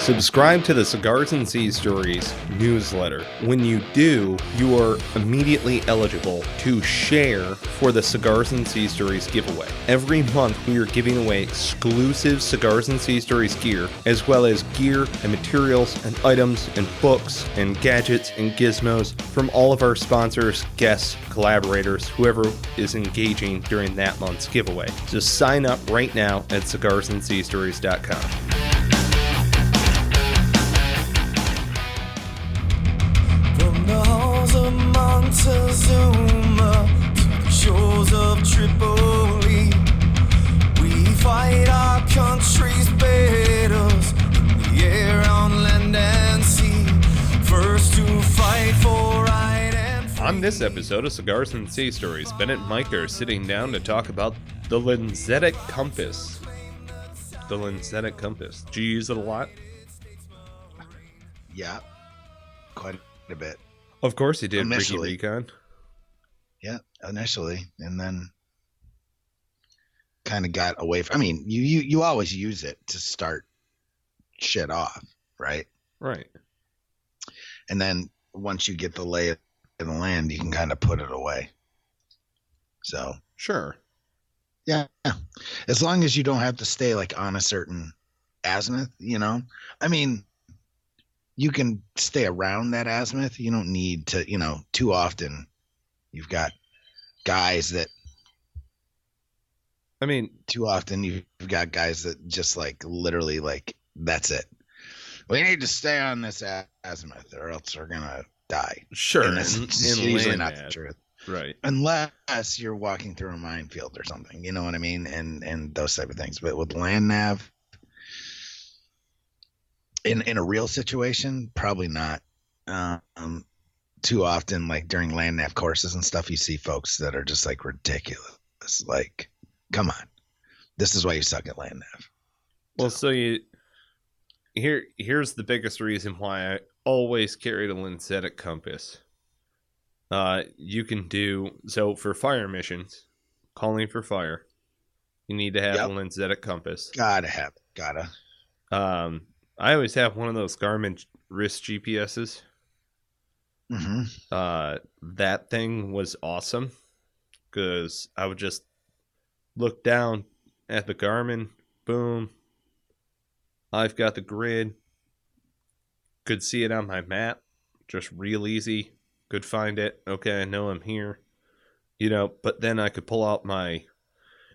Subscribe to the Cigars and Sea Stories newsletter. When you do, you are immediately eligible to share for the Cigars and Sea Stories giveaway. Every month we are giving away exclusive Cigars and Sea Stories gear, as well as gear and materials and items and books and gadgets and gizmos from all of our sponsors, guests, collaborators, whoever is engaging during that month's giveaway. Just sign up right now at cigarsandseastories.com. Montezuma to the shores of Tripoli, we fight our country's battles in the air, on land and sea, first to fight for right and free. On this episode of Cigars and Sea Stories, Bennett and Mike are sitting down to talk about the Lensatic Compass. The Lensatic Compass. Do you use it a lot? Yeah, quite a bit. Of course you did, Initially. Ricky Recon. Yeah, initially, and then kind of got away from. I mean, you always use it to start shit off, right? Right. And then once you get the lay of the land, you can kind of put it away. So Sure. yeah, as long as you don't have to stay like on a certain azimuth, you know. I mean, you can stay around that azimuth. You don't need to, too often. You've got guys that. I mean, Too often you've got guys that just like literally like that's it. We need to stay on this azimuth or else we're gonna die. sure. And that's usually not the truth. Right. Unless you're walking through a minefield or something, you know what I mean, and those type of things. But with land nav, in a real situation, probably not. Too often, like during land nav courses and stuff, you see folks that are just like ridiculous. Like, come on, this is why you suck at land nav. Well, so here's the biggest reason why I always carried a Lensatic Compass. You can do so for fire missions, calling for fire. You need to have a Lensatic Compass. Gotta. I always have one of those Garmin wrist GPSs. Mm-hmm. That thing was awesome because I would just look down at the Garmin. Boom. I've got the grid. Could see it on my map. Just real easy. Could find it. Okay, I know I'm here. But then I could pull out my...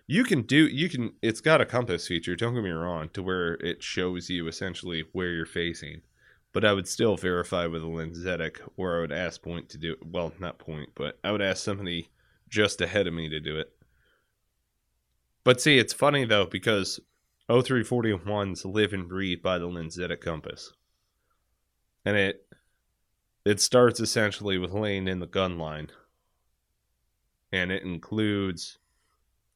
it's got a compass feature, don't get me wrong, to where it shows you essentially where you're facing. But I would still verify with a Lensatic, or I would ask Point to do it. Well, not Point, but I would ask somebody just ahead of me to do it. But see, it's funny though, because 0341s live and breathe by the Lensatic Compass. And it starts essentially with laying in the gun line. And it includes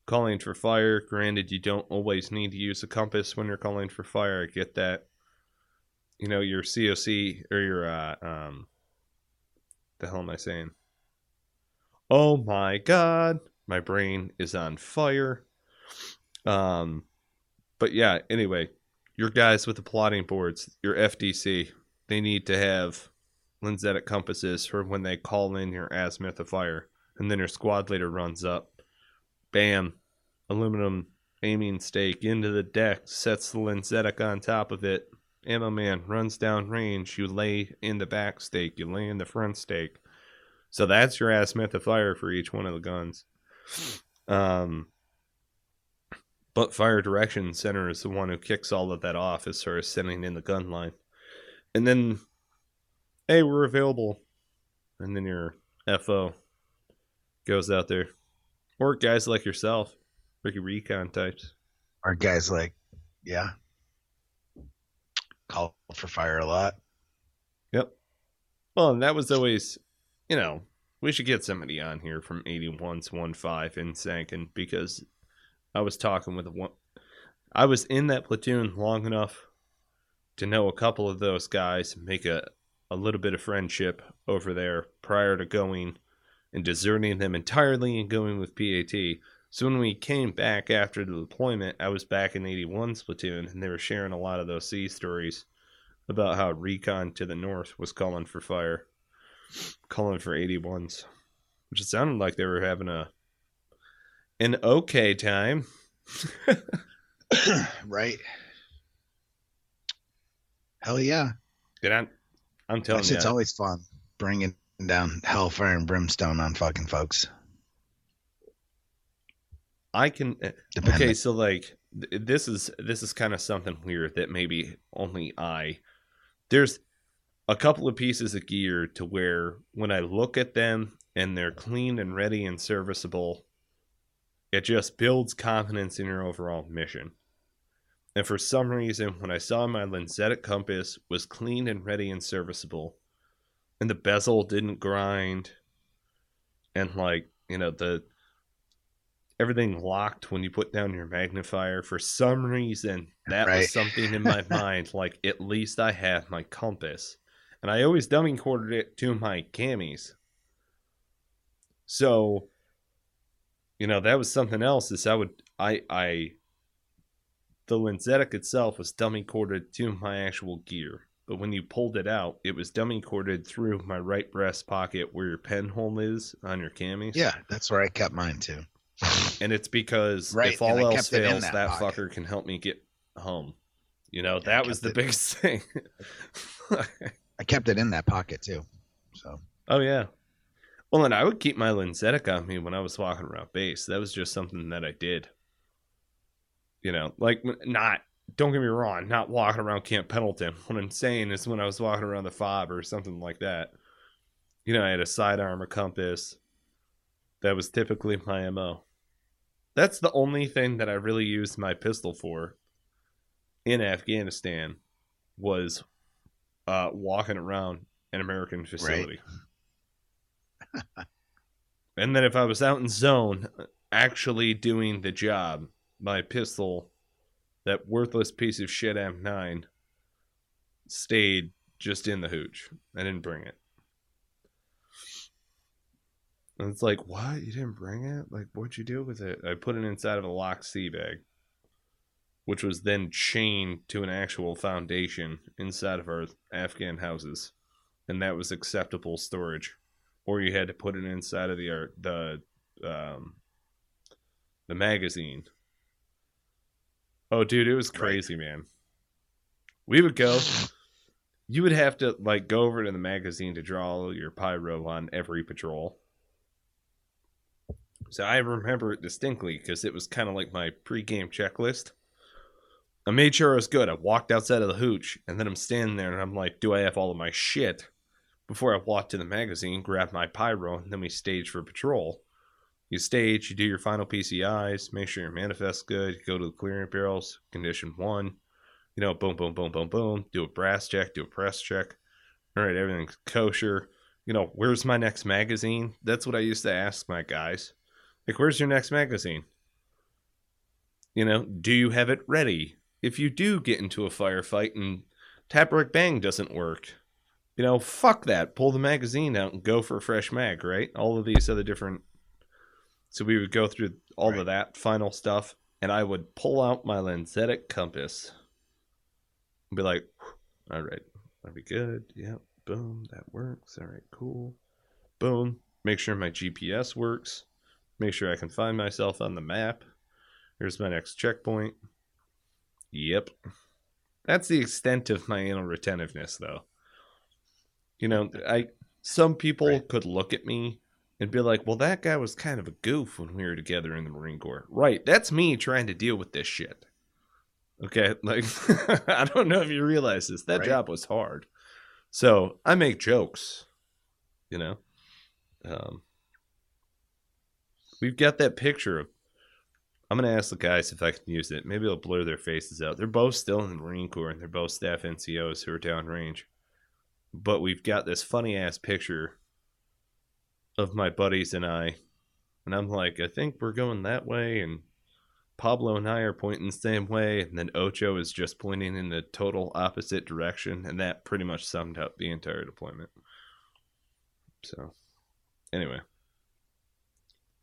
calling for fire. Granted, you don't always need to use a compass when you're calling for fire. I get that. Your COC or your the hell am I saying? Oh my god, my brain is on fire. But yeah, anyway, your guys with the plotting boards, your FDC, they need to have Lensatic compasses for when they call in your azimuth of fire, and then your squad leader runs up. Bam. Aluminum aiming stake into the deck, sets the Lensatic on top of it. Ammo man runs down range. You lay in the back stake. You lay in the front stake. So that's your azimuth of fire for each one of the guns. But fire direction center is the one who kicks all of that off as far as sending in the gun line. And then, hey, we're available. And then your FO goes out there. Or guys like yourself, Ricky Recon types. Or guys like, yeah, call for fire a lot. Yep. Well, and that was always, we should get somebody on here from 81's 1.5 in Sankin, because I was talking with I was in that platoon long enough to know a couple of those guys, make a little bit of friendship over there prior to going and deserting them entirely and going with PAT. So when we came back after the deployment, I was back in 81's platoon, and they were sharing a lot of those sea stories about how recon to the north was calling for fire, calling for 81s, which it sounded like they were having an okay time. Right. Hell yeah. And I'm telling you, It's always fun bringing down hellfire and brimstone on fucking folks. I can. Dependent. Okay, so like this is kind of something weird that maybe only there's a couple of pieces of gear to where when I look at them and they're clean and ready and serviceable, it just builds confidence in your overall mission. And for some reason, when I saw my Lensatic Compass was clean and ready and serviceable, and the bezel didn't grind, and like, you know, everything locked when you put down your magnifier, for some reason, that was something in my mind, like, at least I have my compass. And I always dummy quartered it to my camis. So, you know, that was something else, is the Lensatic itself was dummy corded to my actual gear. But when you pulled it out, it was dummy corded through my right breast pocket where your pen hole is on your camis. Yeah, that's where I kept mine too. And it's because if all else fails, that fucker can help me get home. You know, that was the biggest thing. I kept it in that pocket too. So. Oh, yeah. Well, and I would keep my Lensatic on me when I was walking around base. That was just something that I did. You know, like, don't get me wrong, not walking around Camp Pendleton. What I'm saying is when I was walking around the fob or something like that, you know, I had a sidearm, a compass. That was typically my MO. That's the only thing that I really used my pistol for in Afghanistan, was walking around an American facility. Right. And then if I was out in zone actually doing the job, my pistol, that worthless piece of shit M9, stayed just in the hooch. I didn't bring it. And it's like, what? You didn't bring it? Like, what'd you do with it? I put it inside of a locked sea bag, which was then chained to an actual foundation inside of our Afghan houses. And that was acceptable storage. Or you had to put it inside of the magazine. Oh, dude, it was crazy, man. We would go. You would have to, like, go over to the magazine to draw your pyro on every patrol. So I remember it distinctly because it was kind of like my pre-game checklist. I made sure it was good. I walked outside of the hooch, and then I'm standing there, and I'm like, do I have all of my shit? Before I walked to the magazine, grab my pyro, and then we stage for patrol. You stage, you do your final PCIs, make sure your manifest's good, you go to the clearing barrels, condition 1, you know, boom, boom, boom, boom, boom, do a brass check, do a press check. All right, everything's kosher. You know, where's my next magazine? That's what I used to ask my guys. Like, where's your next magazine? You know, do you have it ready? If you do get into a firefight and tap brick bang doesn't work, you know, fuck that. Pull the magazine out and go for a fresh mag, right? All of these other different. So we would go through all of that final stuff, and I would pull out my Lensatic Compass and be like, all right, that'll be good. Yep, boom, that works. All right, cool. Boom. Make sure my GPS works. Make sure I can find myself on the map. Here's my next checkpoint. Yep. That's the extent of my anal retentiveness, though. You know, some people could look at me and be like, well, that guy was kind of a goof when we were together in the Marine Corps. Right, that's me trying to deal with this shit. Okay, like, I don't know if you realize this. That job was hard. So, I make jokes, you know. We've got that picture of, I'm going to ask the guys if I can use it. Maybe I'll blur their faces out. They're both still in the Marine Corps, and they're both staff NCOs who are downrange. But we've got this funny-ass picture of my buddies and I. And I'm like, I think we're going that way. And Pablo and I are pointing the same way. And then Ocho is just pointing in the total opposite direction. And that pretty much summed up the entire deployment. So, anyway.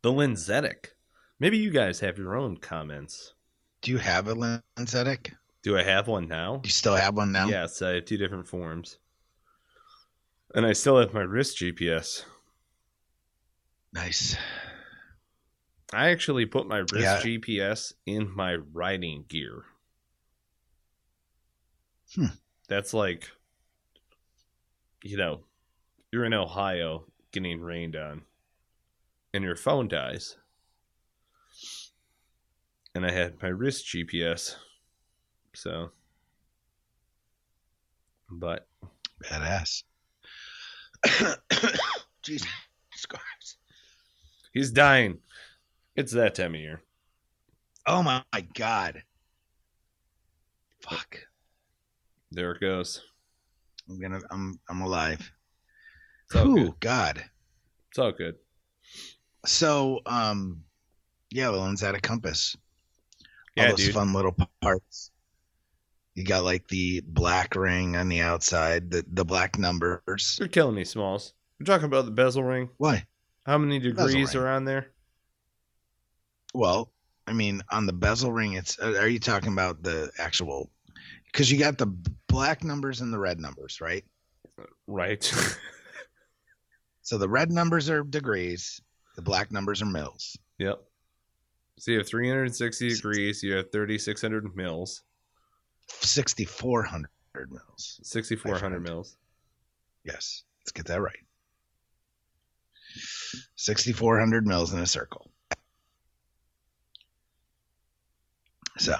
The Lensatic. Maybe you guys have your own comments. Do you have a Lensatic? Do I have one now? You still have one now? Yes, I have 2 different forms. And I still have my wrist GPS. Nice. I actually put my wrist GPS in my riding gear. That's like, you're in Ohio getting rained on and your phone dies. And I had my wrist GPS. So, but. Badass. Jesus Christ. He's dying. It's that time of year. Oh my God. Fuck. There it goes. I'm alive. Good. God. It's all good. So, yeah, the Lensatic Compass. Yeah, all those dude. Fun little parts. You got like the black ring on the outside, the black numbers. You're killing me, Smalls. We're talking about the bezel ring. Why? How many degrees are on there? Well, I mean, on the bezel ring, are you talking about the actual? Because you got the black numbers and the red numbers, right? Right. So the red numbers are degrees. The black numbers are mils. Yep. So you have 360 degrees. You have 3,600 mils. 6,400 mils. 6,400 mils. Yes. Let's get that right. 6,400 mils in a circle. So.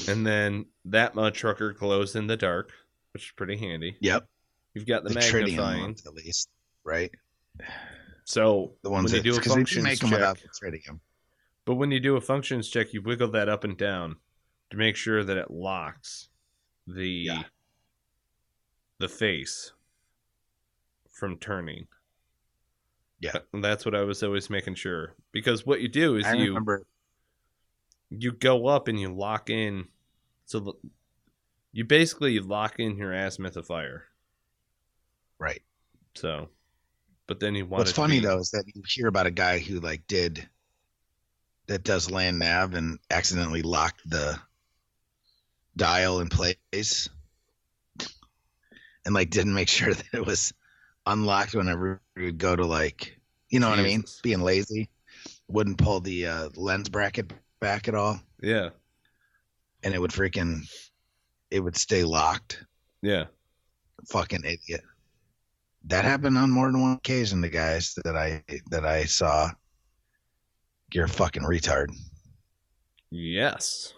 And then that mud trucker glows in the dark, which is pretty handy. Yep. You've got the magnifying. ones, at least, right? So the ones when you do a functions make them check, without the tritium. But when you do a functions check, you wiggle that up and down to make sure that it locks the face from turning. Yeah. And that's what I was always making sure. Because what you do is you go up and you lock in. So you basically lock in your azimuth of fire. Right. So, but then you want. What's funny though is that you hear about a guy who does land nav and accidentally locked the dial in place and didn't make sure that it was unlocked whenever we would go to what I mean? Being lazy. Wouldn't pull the lens bracket back at all. Yeah. And it would stay locked. Yeah. Fucking idiot. That happened on more than one occasion, the guys that I saw. You're a fucking retard. Yes.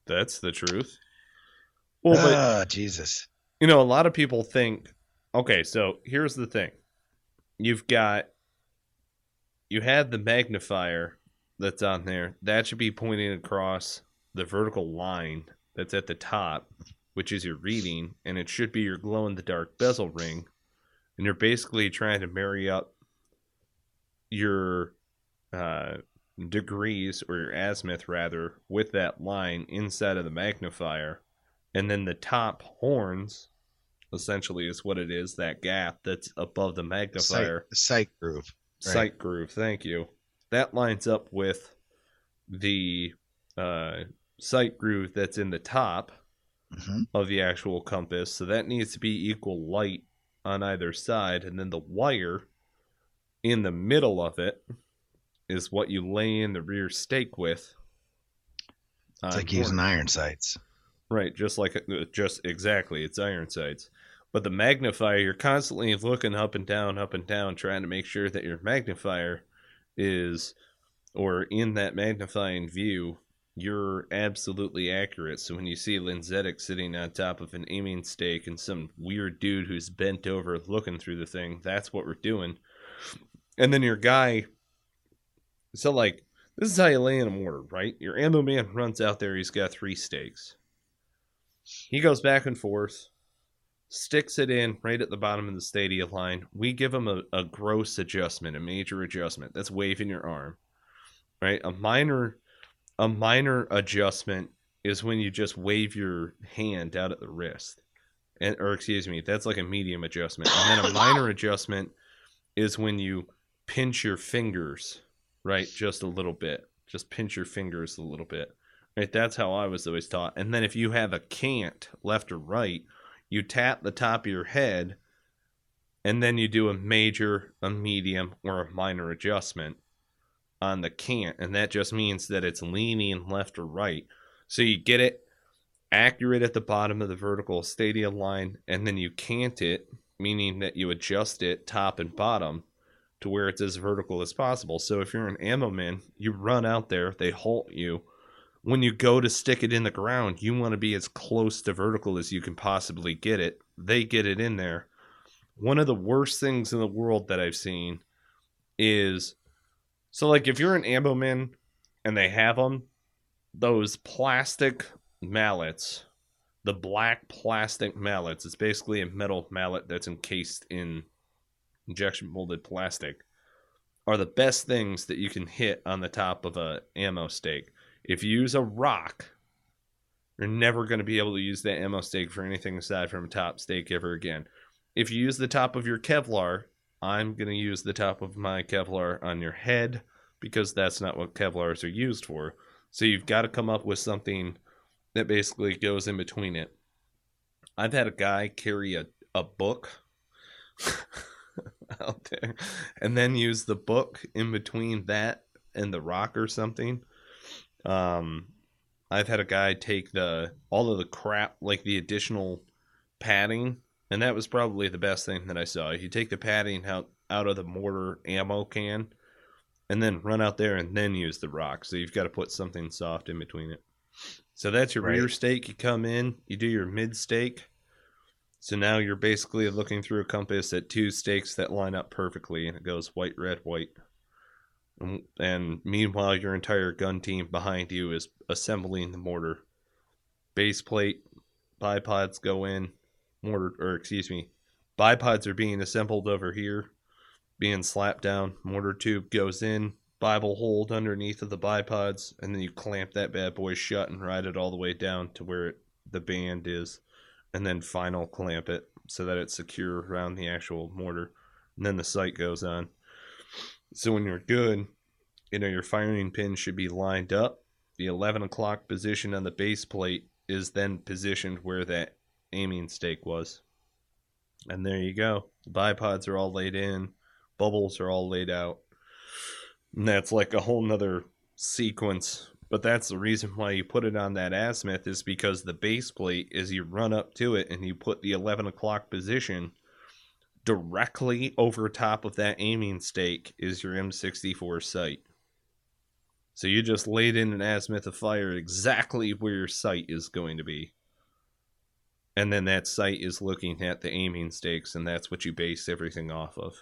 That's the truth. Well, but Jesus. A lot of people think, okay, so here's the thing. You have the magnifier that's on there. That should be pointing across the vertical line that's at the top, which is your reading, and it should be your glow-in-the-dark bezel ring. And you're basically trying to marry up your degrees, or your azimuth, rather, with that line inside of the magnifier. And then the top horns, essentially, is what it is, that gap that's above the magnifier. Sight groove. Right. Sight groove, thank you. That lines up with the sight groove that's in the top of the actual compass. So that needs to be equal light on either side. And then the wire in the middle of it is what you lay in the rear stake with. It's like using iron sights. Right, just exactly. It's iron sights. But the magnifier, you're constantly looking up and down, trying to make sure that your magnifier is, or in that magnifying view, you're absolutely accurate. So when you see Lensatic sitting on top of an aiming stake and some weird dude who's bent over looking through the thing, that's what we're doing. And then your guy, so this is how you lay in a mortar, right? Your ammo man runs out there, he's got 3 stakes. He goes back and forth, sticks it in right at the bottom of the stadia line. We give him a gross adjustment, a major adjustment. That's waving your arm, right? A minor adjustment is when you just wave your hand out at the wrist. That's like a medium adjustment. And then a minor adjustment is when you pinch your fingers, right? Just a little bit. Just pinch your fingers a little bit. Right, that's how I was always taught. And then if you have a cant, left or right, you tap the top of your head, and then you do a major, a medium, or a minor adjustment on the cant. And that just means that it's leaning left or right. So you get it accurate at the bottom of the vertical stadia line, and then you cant it, meaning that you adjust it top and bottom to where it's as vertical as possible. So if you're an ammo man, you run out there, they halt you. When you go to stick it in the ground, you want to be as close to vertical as you can possibly get it. They get it in there. One of the worst things in the world that I've seen is, so like if you're an ammo man and they have them, those plastic mallets, the black plastic mallets, it's basically a metal mallet that's encased in injection molded plastic, are the best things that you can hit on the top of a ammo stake. If you use a rock, you're never going to be able to use that ammo stake for anything aside from a top stake ever again. If you use the top of your Kevlar, I'm going to use the top of my Kevlar on your head because that's not what Kevlars are used for. So you've got to come up with something that basically goes in between it. I've had a guy carry a book out there and then use the book in between that and the rock or something. I've had a guy take all of the crap, like the additional padding, and that was probably the best thing that I saw. You take the padding out of the mortar ammo can and then run out there and then use the rock. So you've got to put something soft in between it. So that's your rear stake. You come in, you do your mid stake. So now you're basically looking through a compass at two stakes that line up perfectly, and it goes white, red, white. And meanwhile, your entire gun team behind you is assembling the mortar. Base plate, bipods go in, bipods are being assembled over here, being slapped down. Mortar tube goes in, Bible hold underneath of the bipods, and then you clamp that bad boy shut and ride it all the way down to where the band is, and then final clamp it so that it's secure around the actual mortar, and then the sight goes on. So when you're good, your firing pin should be lined up. The 11 o'clock position on the base plate is then positioned where that aiming stake was. And there you go. The bipods are all laid in. Bubbles are all laid out. And that's like a whole nother sequence. But that's the reason why you put it on that azimuth, is because the base plate, as you run up to it and you put the 11 o'clock position, directly over top of that aiming stake is your M64 sight. So you just laid in an azimuth of fire exactly where your sight is going to be. And then that sight is looking at the aiming stakes, and that's what you base everything off of.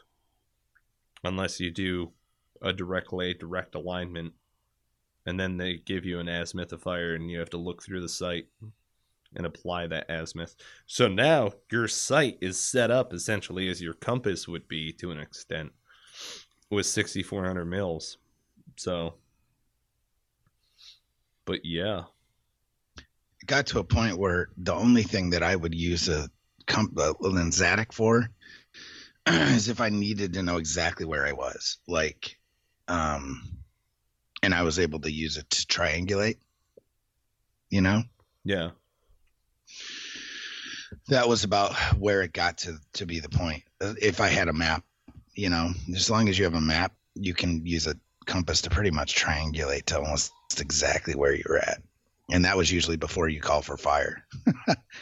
Unless you do a direct lay, direct alignment, and then they give you an azimuth of fire, and you have to look through the sight and apply that azimuth. So now your sight is set up essentially as your compass would be to an extent with 6,400 mils. So, but yeah. It got to a point where the only thing that I would use a Lensatic for is if I needed to know exactly where I was, like, and I was able to use it to triangulate, Yeah. That was about where it got to be the point. If I had a map, as long as you have a map, you can use a compass to pretty much triangulate to almost exactly where you're at. And that was usually before you call for fire.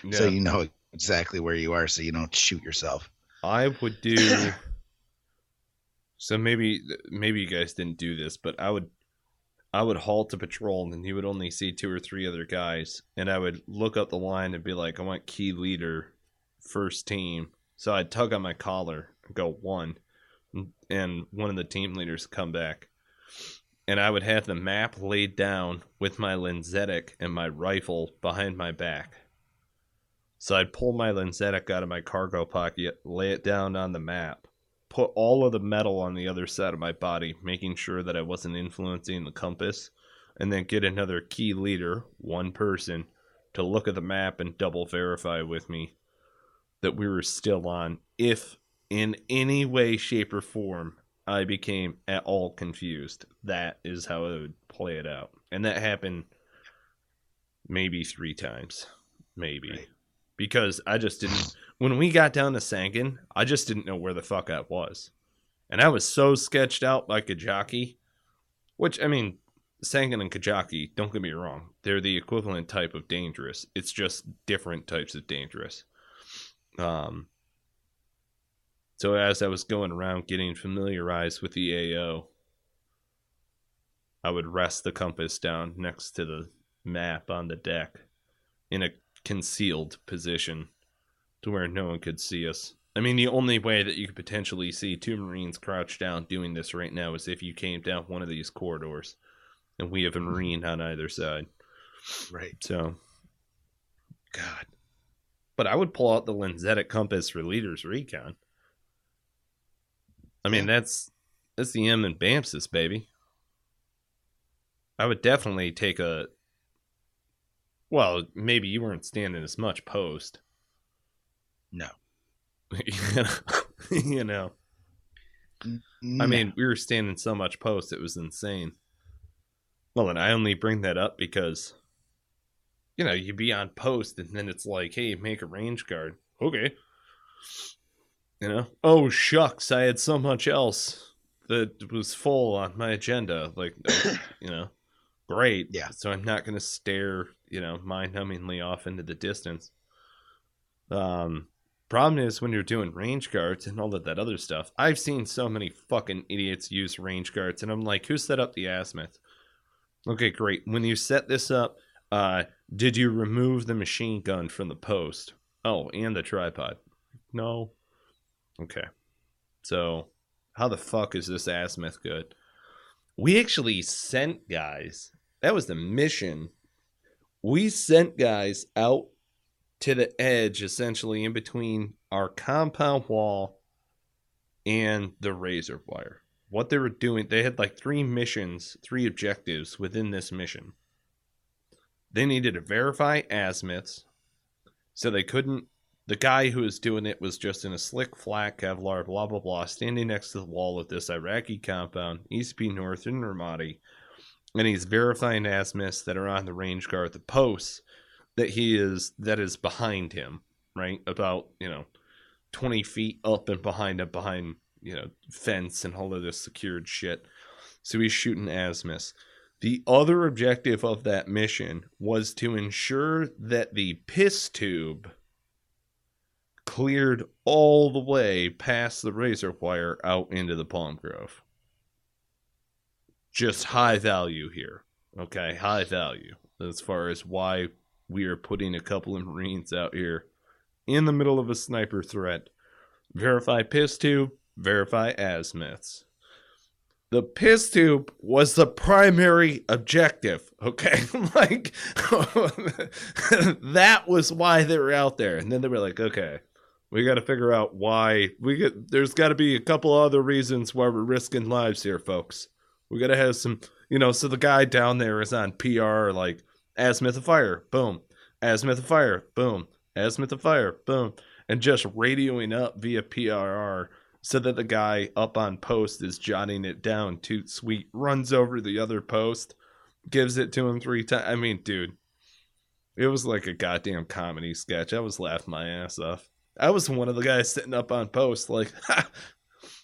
Yeah. So you know exactly where you are, so you don't shoot yourself. I would do... So maybe you guys didn't do this, but I would halt a patrol, and you would only see 2 or 3 other guys, and I would look up the line and be like, I want key leader, first team. So I'd tug on my collar and go 1, and one of the team leaders come back. And I would have the map laid down with my Lensatic and my rifle behind my back. So I'd pull my Lensatic out of my cargo pocket, lay it down on the map, put all of the metal on the other side of my body, making sure that I wasn't influencing the compass, and then get another key leader, one person, to look at the map and double verify with me that we were still on, if in any way, shape, or form I became at all confused. That is how I would play it out. And that happened maybe 3 times. Maybe. Right. Because I just didn't... When we got down to Sankin, I just didn't know where the fuck I was. And I was so sketched out by Kajaki, which, I mean, Sankin and Kajaki, don't get me wrong, they're the equivalent type of dangerous. It's just different types of dangerous. So as I was going around getting familiarized with the AO, I would rest the compass down next to the map on the deck in a concealed position to where no one could see us. I mean, the only way that you could potentially see 2 Marines crouched down doing this right now is if you came down one of these corridors and we have a Marine on either side. Right. So, God. But I would pull out the Lensatic Compass for Leader's Recon. I mean, that's the M and Bamsis, baby. I would definitely take a... Well, maybe you weren't standing as much post. No. You know. No. I mean, we were standing so much post, it was insane. Well, and I only bring that up because, you know, you be on post and then it's like, hey, make a range guard. Okay. You know? Oh, shucks, I had so much else that was full on my agenda. Like, you know, great. Yeah. So I'm not going to stare, you know, mind-numbingly off into the distance. Problem is when you're doing range guards and all of that other stuff, I've seen so many fucking idiots use range guards, and I'm like, who set up the azimuth? Okay, great. When you set this up, did you remove the machine gun from the post? Oh, and the tripod. No. Okay. So, how the fuck is this azimuth good? We actually sent guys. That was the mission. We sent guys out to the edge, essentially in between our compound wall and the razor wire. What they were doing, they had like 3 missions, 3 objectives within this mission. They needed to verify azimuths, so they couldn't... The guy who was doing it was just in a slick, flat Kevlar, blah, blah, blah, standing next to the wall of this Iraqi compound, ECP North in Ramadi, and he's verifying azimuths that are on the range guard, the posts that is behind him, right? About, 20 feet up and behind him, behind, fence and all of this secured shit. So he's shooting azimuths. The other objective of that mission was to ensure that the piss tube cleared all the way past the razor wire out into the palm grove. Just high value here. Okay, high value as far as why we are putting a couple of Marines out here in the middle of a sniper threat. Verify piss tube, verify azimuths. The piss tube was the primary objective, okay? Like, that was why they were out there. And then they were like, okay, we got to figure out why. There's got to be a couple other reasons why we're risking lives here, folks. We got to have some, so the guy down there is on PR, like, azimuth of fire, boom. Azimuth of fire, boom. Azimuth of fire, boom. And just radioing up via PRR so that the guy up on post is jotting it down. Toot sweet, runs over the other post, gives it to him 3 times. I mean, dude, it was like a goddamn comedy sketch. I was laughing my ass off. I was one of the guys sitting up on post, like,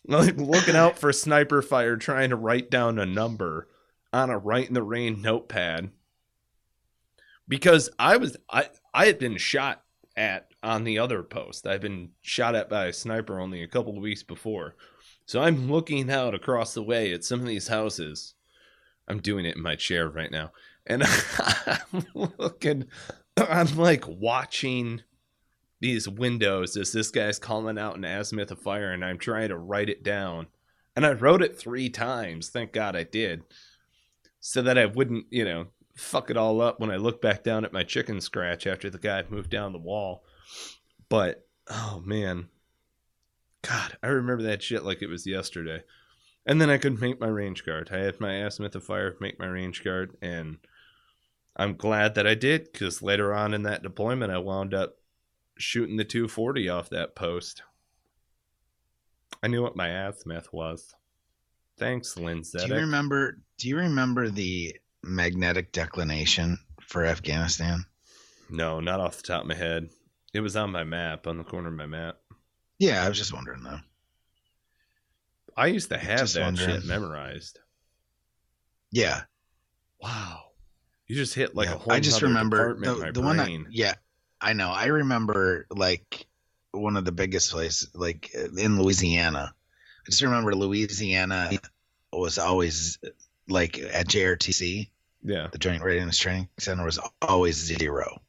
like looking out for sniper fire, trying to write down a number on a write in the rain notepad. Because I had been shot at on the other post. I've been shot at by a sniper only a couple of weeks before. So I'm looking out across the way at some of these houses. I'm doing it in my chair right now. And I'm like watching these windows as this guy's calling out an azimuth of fire, and I'm trying to write it down. And I wrote it 3 times. Thank God I did. So that I wouldn't, fuck it all up when I look back down at my chicken scratch after the guy moved down the wall. But, oh man. God, I remember that shit like it was yesterday. And then I couldn't make my range guard. I had my azimuth of fire make my range guard, and I'm glad that I did, because later on in that deployment I wound up shooting the 240 off that post. I knew what my azimuth was. Thanks, Lensatic. Do you remember the magnetic declination for Afghanistan? No, not off the top of my head. It was on my map, on the corner of my map. Yeah, I was just wondering though. I used to have Just that wondering. shit memorized. Yeah. Wow. You just hit like Yeah. a whole I just nother remember department in my the one. brain. Yeah, I know. I remember like one of the biggest places, like in Louisiana. I just remember Louisiana was always like at JRTC, Yeah. the Joint Readiness Training Center, was always 0.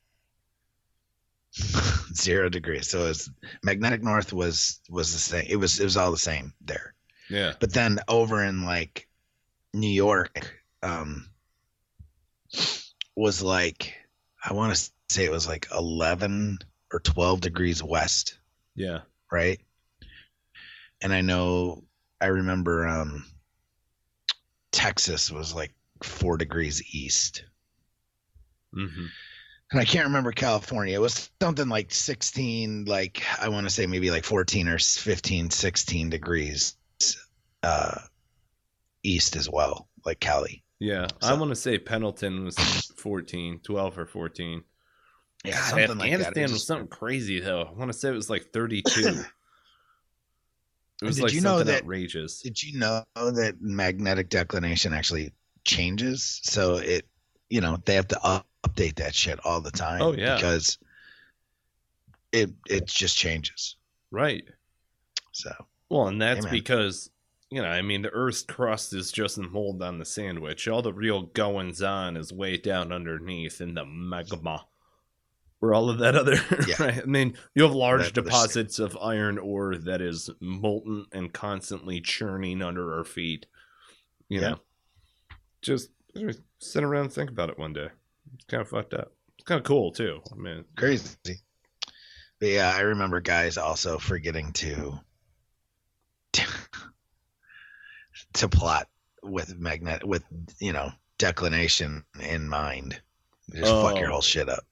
0 degrees. So it was, magnetic north was the same. It was all the same there. Yeah. But then over in like New York, was like, I want to say it was like 11 or 12 degrees west, Yeah. right? And I remember Texas was like 4 degrees east. Mm-hmm. And I can't remember California. It was something like 16, like I want to say maybe like 14 or 15, 16 degrees east as well, like Cali. Yeah. So- I want to say Pendleton was 12 or 14. Yeah, God, something Afghanistan like that. It was just- something crazy, though. I want to say it was like 32. It was Did like you know something that- outrageous. Did you know that magnetic declination actually changes? So it, they have to update that shit all the time. Oh, yeah. Because it just changes. Right. So Well, and that's man. because, the Earth's crust is just a mold on the sandwich. All the real goings on is way down underneath in the magma. Where all of that other, Yeah. right? I mean, you have large That other deposits of iron ore that is molten and constantly churning under our feet. You Yeah. know, just sit around and think about it one day. It's kind of fucked up. It's kind of cool too. I mean, crazy. But yeah, I remember guys also forgetting to plot with declination in mind. Just fuck your Oh. whole shit up.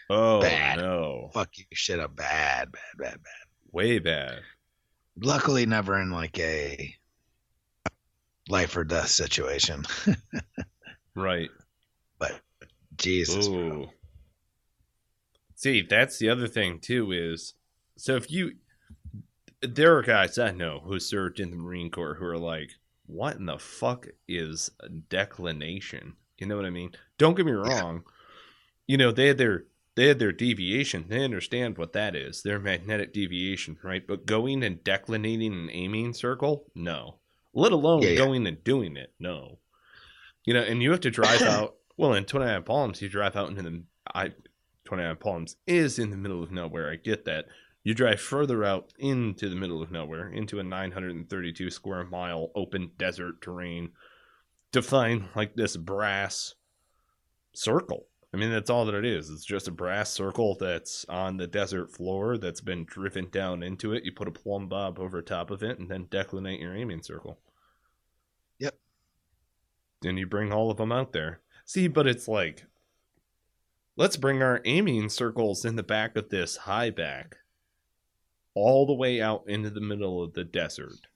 oh Bad. no, Fuck your shit up bad. way bad. Luckily, never in like a life or death situation. Right. But Jesus, bro. Ooh. See, that's the other thing too is, so there are guys I know who served in the Marine Corps who are like, what in the fuck is a declination? You know what I mean? Don't get me wrong. They had their deviation. They understand what that is. Their magnetic deviation, right? But going and declinating an aiming circle, no. Let alone going and doing it, no. And you have to drive out. Well, in 29 Palms, you drive out into 29 Palms is in the middle of nowhere. I get that. You drive further out into the middle of nowhere, into a 932 square mile open desert terrain to find like this brass circle. I mean, that's all that it is. It's just a brass circle that's on the desert floor that's been driven down into it. You put a plumb bob over top of it and then declinate your aiming circle. Yep. And you bring all of them out there. See, but it's like, let's bring our aiming circles in the back of this high back all the way out into the middle of the desert.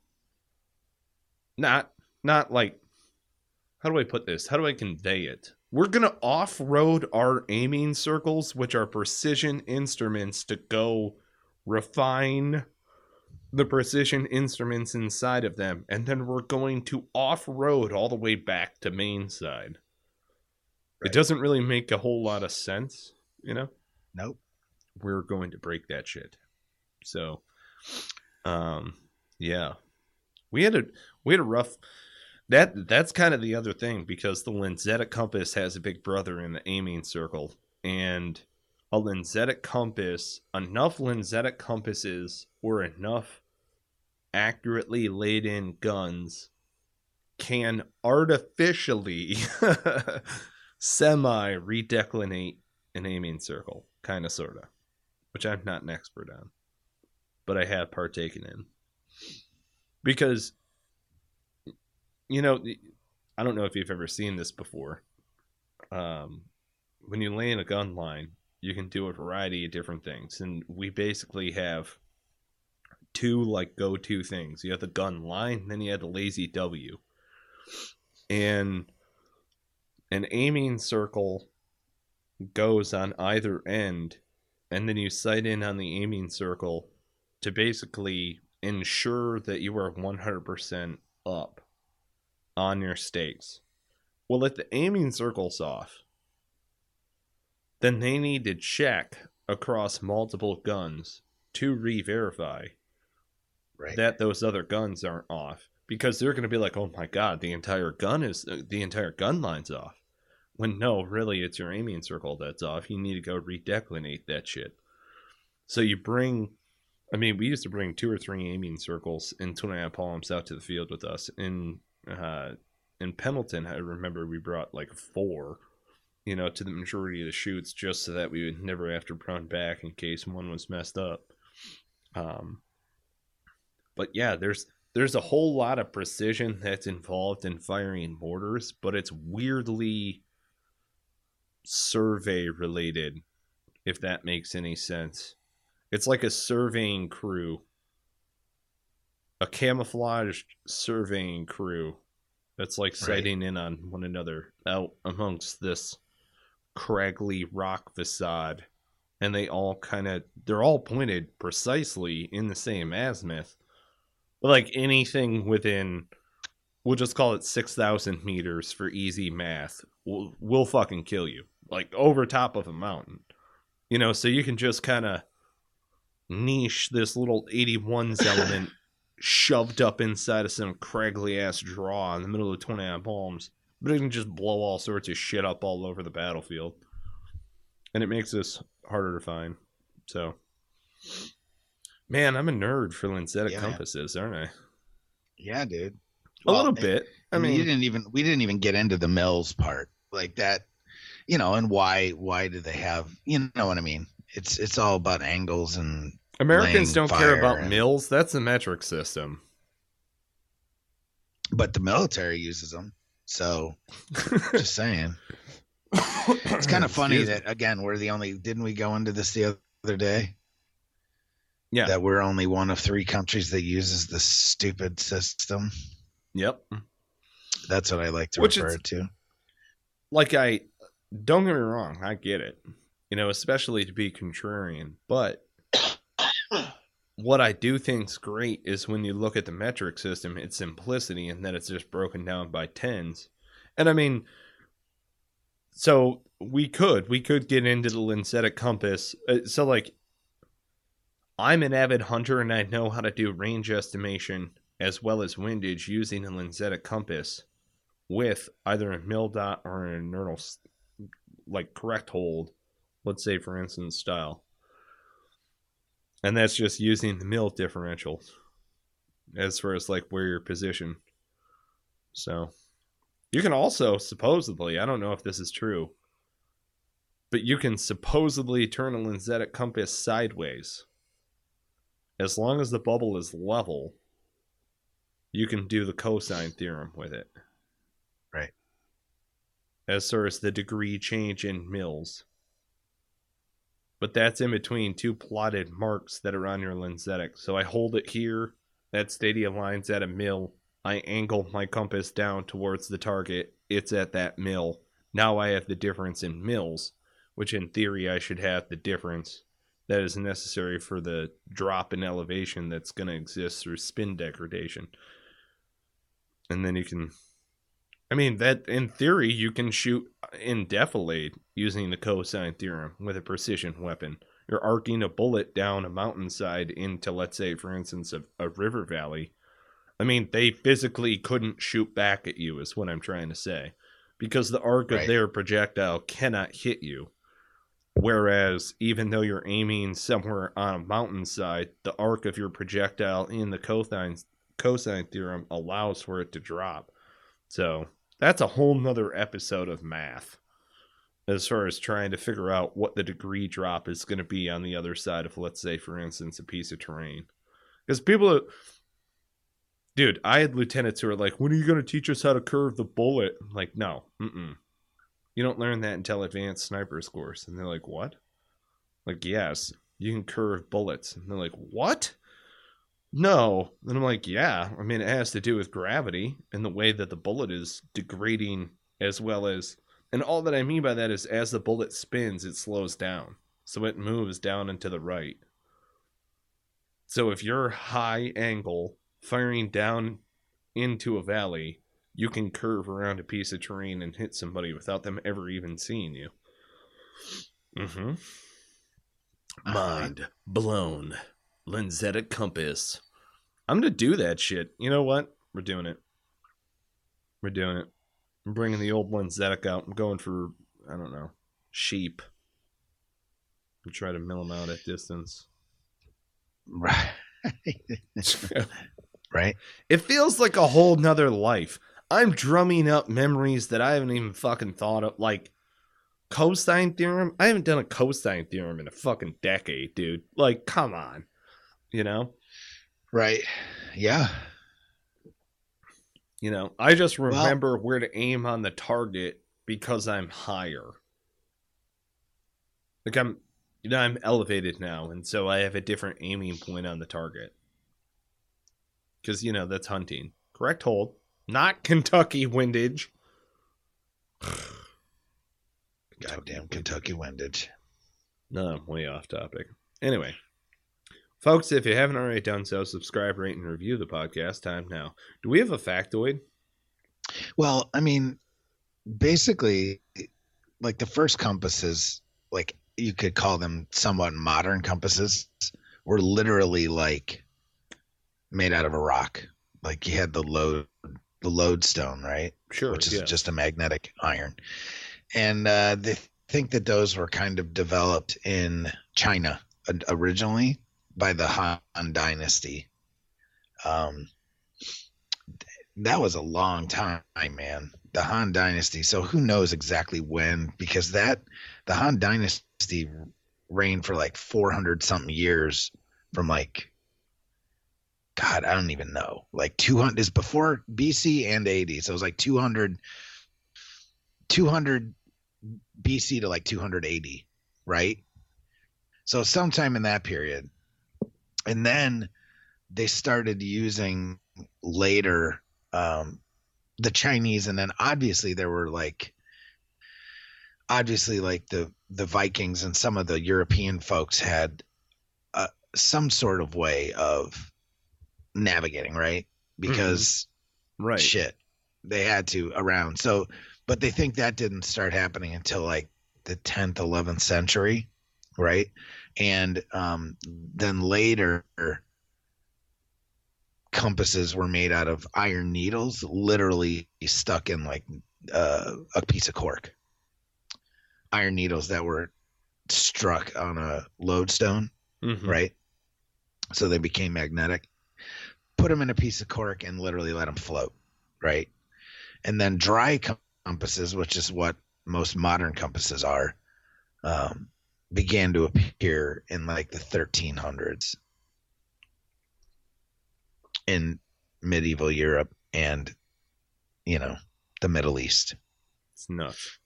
Not like, how do I put this? How do I convey it? We're going to off-road our aiming circles, which are precision instruments, to go refine the precision instruments inside of them. And then we're going to off-road all the way back to main side. It doesn't really make a whole lot of sense, Nope. We're going to break that shit. So, yeah, we had a rough. That's kind of the other thing, because the Lensatic Compass has a big brother in the aiming circle, and a Lensatic Compass, enough Lensatic compasses or enough accurately laid in guns can artificially semi-redeclinate an aiming circle, kind of, sort of, which I'm not an expert on, but I have partaken in. Because, I don't know if you've ever seen this before. When you lay in a gun line, you can do a variety of different things. And we basically have two, like, go-to things. You have the gun line, then you have the lazy W. And An aiming circle goes on either end, and then you sight in on the aiming circle to basically ensure that you are 100% up on your stakes. Well, if the aiming circle's off, then they need to check across multiple guns to re-verify that those other guns aren't off, because they're going to be like, oh my god, the entire gun line's off, when no, really it's your aiming circle that's off. You need to go redeclinate that shit. So we used to bring 2 or 3 aiming circles and 2.5 palms out to the field with us. In Pendleton, I remember we brought like 4, to the majority of the shoots, just so that we would never have to run back in case one was messed up. But yeah, there's a whole lot of precision that's involved in firing mortars, but it's weirdly survey related, if that makes any sense. It's like a surveying crew, a camouflaged surveying crew that's like sighting in on one another out amongst this craggly rock facade, and they're all pointed precisely in the same azimuth. But like anything within, we'll just call it 6,000 meters for easy math, will fucking kill you, like over top of a mountain, so you can just kind of niche this little 81's element shoved up inside of some craggly ass draw in the middle of 29 palms, but it can just blow all sorts of shit up all over the battlefield, and it makes this harder to find. So, man, I'm a nerd for Lensatic compasses, aren't I? Yeah, dude. A little bit. I mean, we didn't even get into the mills part like that, and why do they have, you know what I mean? It's all about angles, and Americans don't care about mills. That's the metric system. But the military uses them. So just saying. It's kind of funny that, again, didn't we go into this the other day? Yeah. That we're only one of 3 countries that uses this stupid system. Yep. That's what I like to refer it to. Like, don't get me wrong, I get it. Especially to be contrarian. But what I do think's great is when you look at the metric system, its simplicity, and that it's just broken down by tens. And I mean, so we could get into the Lensatic Compass. So like, I'm an avid hunter, and I know how to do range estimation as well as windage using a Lensatic Compass with either a mill dot or an inertial, like, correct hold, let's say, for instance, style. And that's just using the mill differential as far as like where you're positioned. So you can also supposedly, I don't know if this is true, but you can supposedly turn a Lensatic Compass sideways. As long as the bubble is level, you can do the cosine theorem with it. Right. As far as the degree change in mills. But that's in between 2 plotted marks that are on your Lensatic. So I hold it here. That stadia line's at a mill. I angle my compass down towards the target. It's at that mill. Now I have the difference in mills, which in theory I should have the difference that is necessary for the drop in elevation that's going to exist through spin degradation. And then you can... that in theory, you can shoot in defilade using the cosine theorem with a precision weapon. You're arcing a bullet down a mountainside into, let's say, for instance, a river valley. They physically couldn't shoot back at you, is what I'm trying to say. Because the arc of their projectile cannot hit you. Whereas, even though you're aiming somewhere on a mountainside, the arc of your projectile in the cosine theorem allows for it to drop. So that's a whole nother episode of math as far as trying to figure out what the degree drop is going to be on the other side of, let's say, for instance, a piece of terrain. Because dude, I had lieutenants who were like, when are you going to teach us how to curve the bullet? I'm like, no, you don't learn that until advanced sniper's course. And they're like, what? Like, yes, you can curve bullets. And they're like, what? No. And I'm like, yeah. It has to do with gravity and the way that the bullet is degrading, as well as... And all that I mean by that is as the bullet spins, it slows down. So it moves down and to the right. So if you're high angle firing down into a valley, you can curve around a piece of terrain and hit somebody without them ever even seeing you. Mm-hmm. Mind blown. Lensatic Compass. I'm going to do that shit. You know what? We're doing it. I'm bringing the old Lensatic out. I'm going for, I don't know, sheep. And try to mill them out at distance. Right. Right. It feels like a whole nother life. I'm drumming up memories that I haven't even fucking thought of. Like, cosine theorem? I haven't done a cosine theorem in a fucking decade, dude. Like, come on. You know? Right. Yeah. You know, I just remember where to aim on the target because I'm higher. Like, I'm elevated now, and so I have a different aiming point on the target. Because, that's hunting. Correct hold. Not Kentucky windage. Goddamn Kentucky windage. No, I'm way off topic. Anyway. Folks, if you haven't already done so, subscribe, rate, and review the podcast. Time now. Do we have a factoid? Well, I mean, basically, like the first compasses, like you could call them somewhat modern compasses, were literally like made out of a rock. Like you had the lodestone, right? Sure. Which is just a magnetic iron. And they think that those were kind of developed in China originally by the Han Dynasty. That was a long time, man. The Han Dynasty. So who knows exactly when? Because the Han Dynasty reigned for like 400 something years from like, God, I don't even know. Like 200 is before BC and AD. So it was like 200 BC to like 280, right? So sometime in that period. And then they started using later the Chinese, and then obviously there were like the Vikings and some of the European folks had some sort of way of navigating, right? Because shit, they had to around. So, but they think that didn't start happening until like the 10th, 11th century, right? And then later compasses were made out of iron needles, literally stuck in like a piece of cork. Iron needles that were struck on a lodestone, right? So they became magnetic. Put them in a piece of cork and literally let them float, right? And then dry compasses, which is what most modern compasses are, began to appear in like the 1300s in medieval Europe and, the Middle East. It's nuts.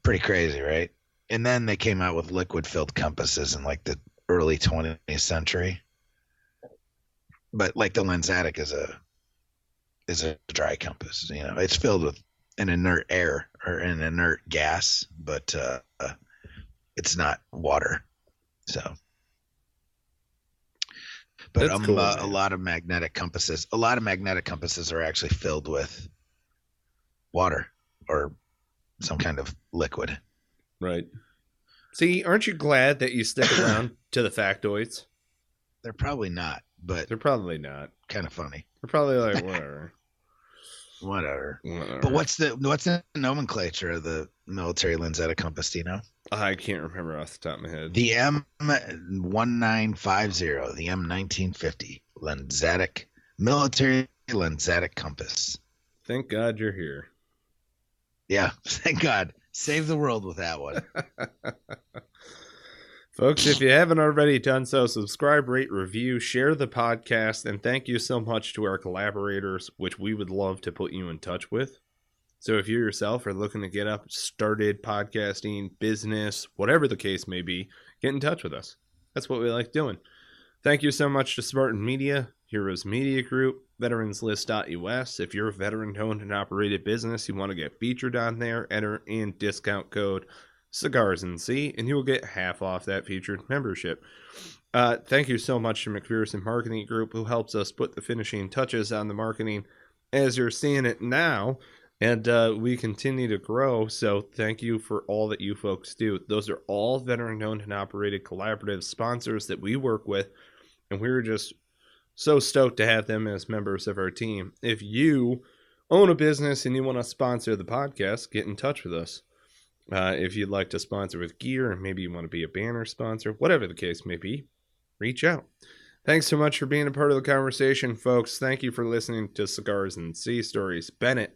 Pretty crazy, right? And then they came out with liquid-filled compasses in like the early 20th century. But like the Lensatic is a dry compass. It's filled with an inert air or an inert gas, but it's not water. So, but cool, a lot of magnetic compasses are actually filled with water or some kind of liquid. Right. See, aren't you glad that you stick around to the factoids? They're probably not, but they're probably not. Kind of funny. They're probably like whatever. But what's the nomenclature of the military Lensatic compass? Do you know? I can't remember off the top of my head. The M1950, the M1950 Lensatic military Lensatic compass. Thank God you're here. Yeah, thank God. Save the world with that one. Folks, if you haven't already done so, subscribe, rate, review, share the podcast, and thank you so much to our collaborators, which we would love to put you in touch with. So if you yourself are looking to get up, started podcasting, business, whatever the case may be, get in touch with us. That's what we like doing. Thank you so much to Spartan Media, Heroes Media Group, veteranslist.us. If you're a veteran-owned and operated business, you want to get featured on there, enter in discount code Cigars and Sea, and you will get half off that featured membership. Thank you so much to McPherson Marketing Group, who helps us put the finishing touches on the marketing as you're seeing it now. And we continue to grow, so thank you for all that you folks do. Those are all veteran-owned and operated collaborative sponsors that we work with, and we're just so stoked to have them as members of our team. If you own a business and you want to sponsor the podcast, get in touch with us. If you'd like to sponsor with gear, and maybe you want to be a banner sponsor, whatever the case may be, reach out. Thanks so much for being a part of the conversation, folks. Thank you for listening to Cigars and Sea Stories. Bennett.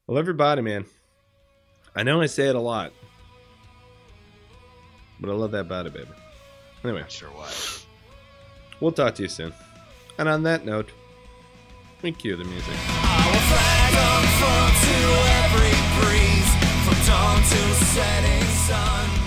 Well, everybody, man, I know I say it a lot, but I love that body, baby. Anyway. Sure what. We'll talk to you soon. And on that note, we cue the music. I will flag unfurled to every breeze, from dawn to setting sun.